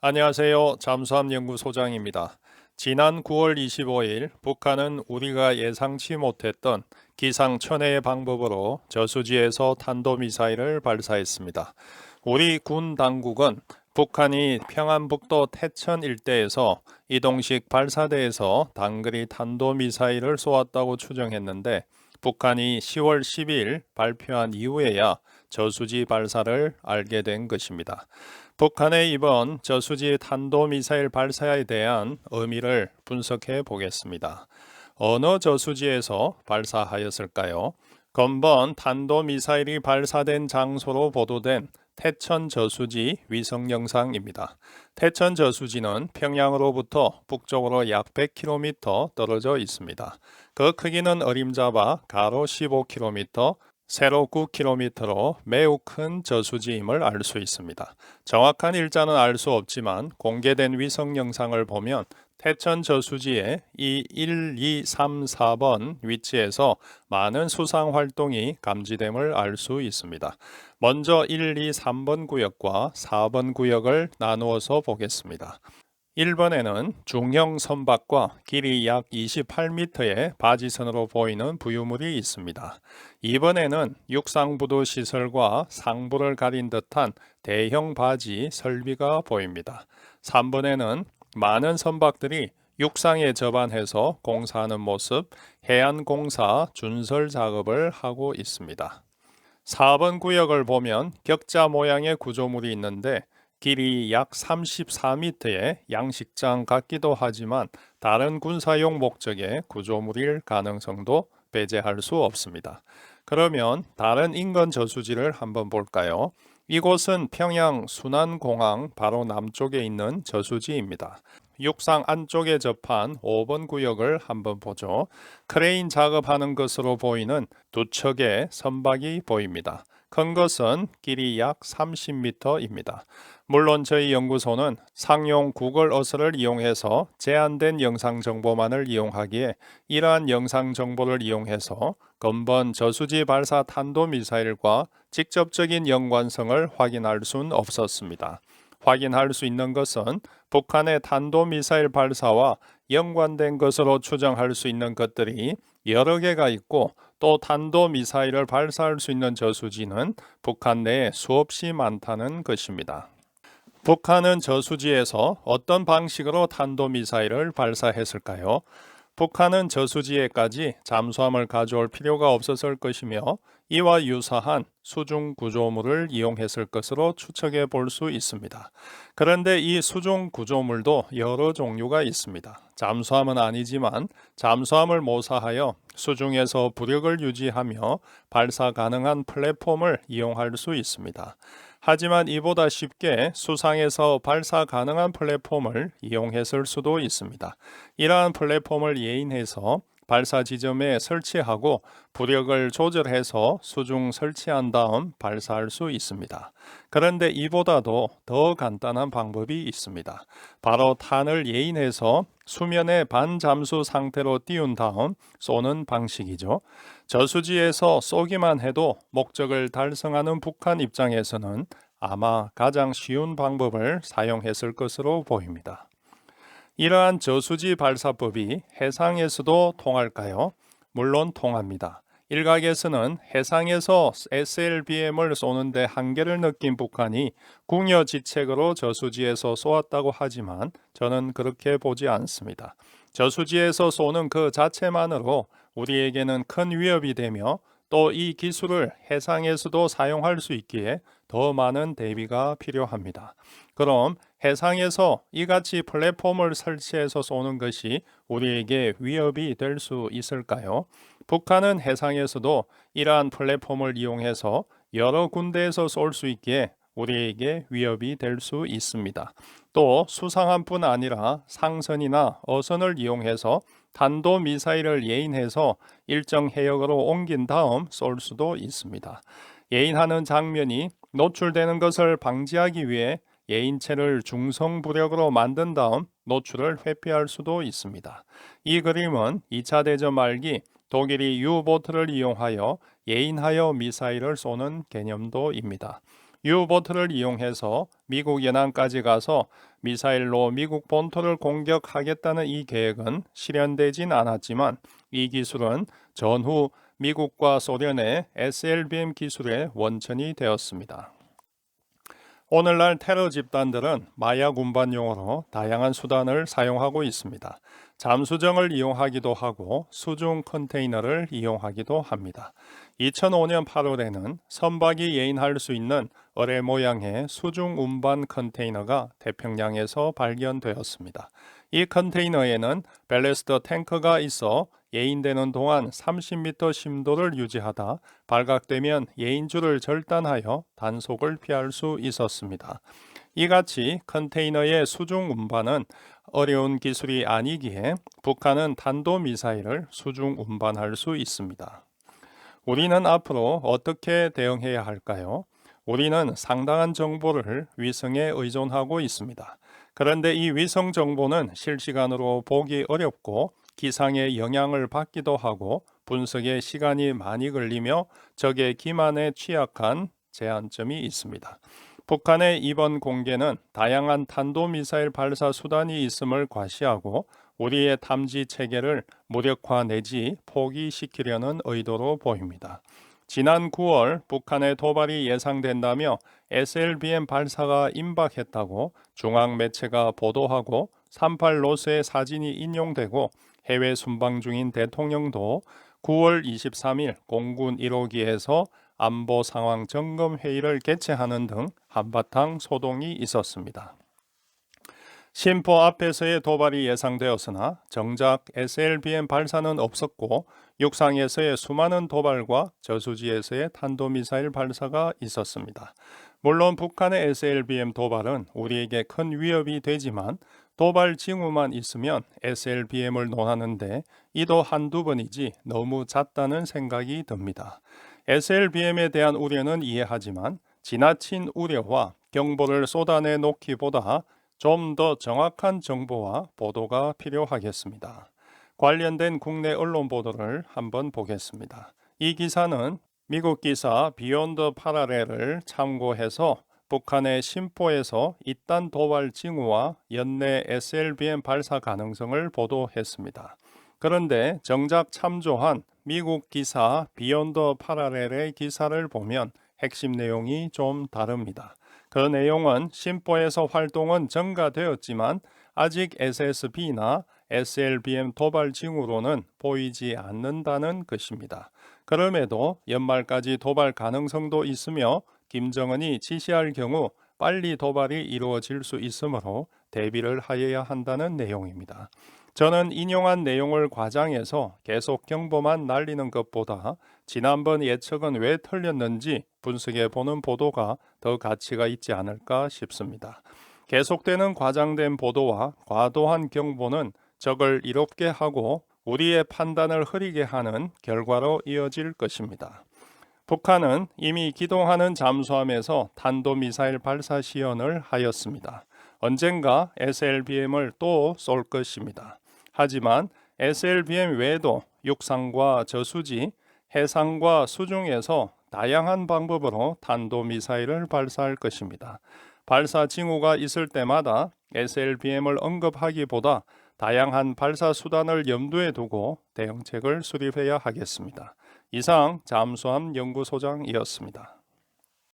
안녕하세요. 잠수함 연구소장입니다. 지난 9월 25일 북한은 우리가 예상치 못했던 기상천외의 방법으로 저수지에서 탄도미사일을 발사했습니다. 우리 군 당국은 북한이 평안북도 태천 일대에서 이동식 발사대에서 단거리 탄도미사일을 쏘았다고 추정했는데 북한이 10월 10일 발표한 이후에야 저수지 발사를 알게 된 것입니다. 북한의 이번 저수지 탄도미사일 발사에 대한 의미를 분석해 보겠습니다. 어느 저수지에서 발사하였을까요? 건번 탄도미사일이 발사된 장소로 보도된 태천 저수지 위성 영상입니다. 태천 저수지는 평양으로부터 북쪽으로 약 100km 떨어져 있습니다. 그 크기는 어림잡아 가로 15km, 세로 9km로 매우 큰 저수지임을 알 수 있습니다. 정확한 일자는 알 수 없지만 공개된 위성 영상을 보면 태천 저수지의 이 1, 2, 3, 4번 위치에서 많은 수상 활동이 감지됨을 알 수 있습니다. 먼저 1, 2, 3번 구역과 4번 구역을 나누어서 보겠습니다. 1번에는 중형 선박과 길이 약 28m의 바지선으로 보이는 부유물이 있습니다. 2번에는 육상부두 시설과 상부를 가린 듯한 대형 바지 설비가 보입니다. 3번에는 많은 선박들이 육상에 접안해서 공사하는 모습, 해안공사 준설 작업을 하고 있습니다. 4번 구역을 보면 격자 모양의 구조물이 있는데 길이 약 34m의 양식장 같기도 하지만 다른 군사용 목적의 구조물일 가능성도 배제할 수 없습니다. 그러면 다른 인근 저수지를 한번 볼까요? 이곳은 평양 순안공항 바로 남쪽에 있는 저수지입니다. 육상 안쪽에 접한 5번 구역을 한번 보죠. 크레인 작업하는 것으로 보이는 두 척의 선박이 보입니다. 큰 것은 길이 약 30m입니다. 물론 저희 연구소는 상용 구글 어스를 이용해서 제한된 영상 정보만을 이용하기에 이러한 영상 정보를 이용해서 건번 저수지 발사 탄도미사일과 직접적인 연관성을 확인할 수는 없었습니다. 확인할 수 있는 것은 북한의 탄도미사일 발사와 연관된 것으로 추정할 수 있는 것들이 여러 개가 있고 또 탄도미사일을 발사할 수 있는 저수지는 북한 내에 수없이 많다는 것입니다. 북한은 저수지에서 어떤 방식으로 탄도미사일을 발사했을까요? 북한은 저수지에까지 잠수함을 가져올 필요가 없었을 것이며 이와 유사한 수중 구조물을 이용했을 것으로 추측해 볼 수 있습니다. 그런데 이 수중 구조물도 여러 종류가 있습니다. 잠수함은 아니지만 잠수함을 모사하여 수중에서 부력을 유지하며 발사 가능한 플랫폼을 이용할 수 있습니다. 하지만 이보다 쉽게 수상에서 발사 가능한 플랫폼을 이용했을 수도 있습니다. 이러한 플랫폼을 예인해서 발사 지점에 설치하고 부력을 조절해서 수중 설치한 다음 발사할 수 있습니다. 그런데 이보다도 더 간단한 방법이 있습니다. 바로 탄을 예인해서 수면의 반잠수 상태로 띄운 다음 쏘는 방식이죠. 저수지에서 쏘기만 해도 목적을 달성하는 북한 입장에서는 아마 가장 쉬운 방법을 사용했을 것으로 보입니다. 이러한 저수지 발사법이 해상에서도 통할까요? 물론 통합니다. 일각에서는 해상에서 SLBM을 쏘는데 한계를 느낀 북한이 궁여지책으로 저수지에서 쏘았다고 하지만 저는 그렇게 보지 않습니다. 저수지에서 쏘는 그 자체만으로 우리에게는 큰 위협이 되며 또 이 기술을 해상에서도 사용할 수 있기에 더 많은 대비가 필요합니다. 그럼 해상에서 이같이 플랫폼을 설치해서 쏘는 것이 우리에게 위협이 될 수 있을까요? 북한은 해상에서도 이러한 플랫폼을 이용해서 여러 군데에서 쏠 수 있기에 우리에게 위협이 될 수 있습니다. 또 수상함뿐 아니라 상선이나 어선을 이용해서 탄도미사일을 예인해서 일정 해역으로 옮긴 다음 쏠 수도 있습니다. 예인하는 장면이 노출되는 것을 방지하기 위해 예인체를 중성부력으로 만든 다음 노출을 회피할 수도 있습니다. 이 그림은 2차 대전 말기 독일이 유보트를 이용하여 예인하여 미사일을 쏘는 개념도입니다. 유보트를 이용해서 미국 연안까지 가서 미사일로 미국 본토를 공격하겠다는 이 계획은 실현되진 않았지만 이 기술은 전후 미국과 소련의 SLBM 기술의 원천이 되었습니다. 오늘날 테러 집단들은 마약 운반용으로 다양한 수단을 사용하고 있습니다. 잠수정을 이용하기도 하고 수중 컨테이너를 이용하기도 합니다. 2005년 8월에는 선박이 예인할 수 있는 어뢰 모양의 수중 운반 컨테이너가 태평양에서 발견되었습니다. 이 컨테이너에는 벨레스터 탱크가 있어 예인되는 동안 30m 심도를 유지하다 발각되면 예인줄을 절단하여 단속을 피할 수 있었습니다. 이같이 컨테이너의 수중 운반은 어려운 기술이 아니기에 북한은 탄도미사일을 수중 운반할 수 있습니다. 우리는 앞으로 어떻게 대응해야 할까요? 우리는 상당한 정보를 위성에 의존하고 있습니다. 그런데 이 위성 정보는 실시간으로 보기 어렵고 기상의 영향을 받기도 하고 분석에 시간이 많이 걸리며 적의 기만에 취약한 제한점이 있습니다. 북한의 이번 공개는 다양한 탄도미사일 발사 수단이 있음을 과시하고 우리의 탐지 체계를 무력화 내지 포기시키려는 의도로 보입니다. 지난 9월 북한의 도발이 예상된다며 SLBM 발사가 임박했다고 중앙 매체가 보도하고 38 로스의 사진이 인용되고 해외 순방 중인 대통령도 9월 23일 공군 1호기에서 안보 상황 점검 회의를 개최하는 등 한바탕 소동이 있었습니다. 심포 앞에서의 도발이 예상되었으나 정작 SLBM 발사는 없었고 육상에서의 수많은 도발과 저수지에서의 탄도미사일 발사가 있었습니다. 물론 북한의 SLBM 도발은 우리에게 큰 위협이 되지만 도발 징후만 있으면 SLBM을 논하는데 이도 한두 번이지 너무 잦다는 생각이 듭니다. SLBM에 대한 우려는 이해하지만 지나친 우려와 경보를 쏟아내 놓기보다 좀 더 정확한 정보와 보도가 필요하겠습니다. 관련된 국내 언론 보도를 한번 보겠습니다. 이 기사는 미국 기사 비욘드 파라렐을 참고해서 북한의 심포에서 잇단 도발 징후와 연내 SLBM 발사 가능성을 보도했습니다. 그런데 정작 참조한 미국 기사 비욘드 파라렐의 기사를 보면 핵심 내용이 좀 다릅니다. 그 내용은 심포에서 활동은 증가되었지만 아직 SSB나 SLBM 도발 징후로는 보이지 않는다는 것입니다. 그럼에도 연말까지 도발 가능성도 있으며 김정은이 지시할 경우 빨리 도발이 이루어질 수 있으므로 대비를 하여야 한다는 내용입니다. 저는 인용한 내용을 과장해서 계속 경보만 날리는 것보다 지난번 예측은 왜 틀렸는지 분석해 보는 보도가 더 가치가 있지 않을까 싶습니다. 계속되는 과장된 보도와 과도한 경보는 적을 이롭게 하고 우리의 판단을 흐리게 하는 결과로 이어질 것입니다. 북한은 이미 기동하는 잠수함에서 탄도미사일 발사 시연을 하였습니다. 언젠가 SLBM을 또 쏠 것입니다. 하지만 SLBM 외에도 육상과 저수지, 해상과 수중에서 다양한 방법으로 탄도미사일을 발사할 것입니다. 발사 징후가 있을 때마다 SLBM을 언급하기보다 다양한 발사 수단을 염두에 두고 대응책을 수립해야 하겠습니다. 이상 잠수함 연구소장이었습니다.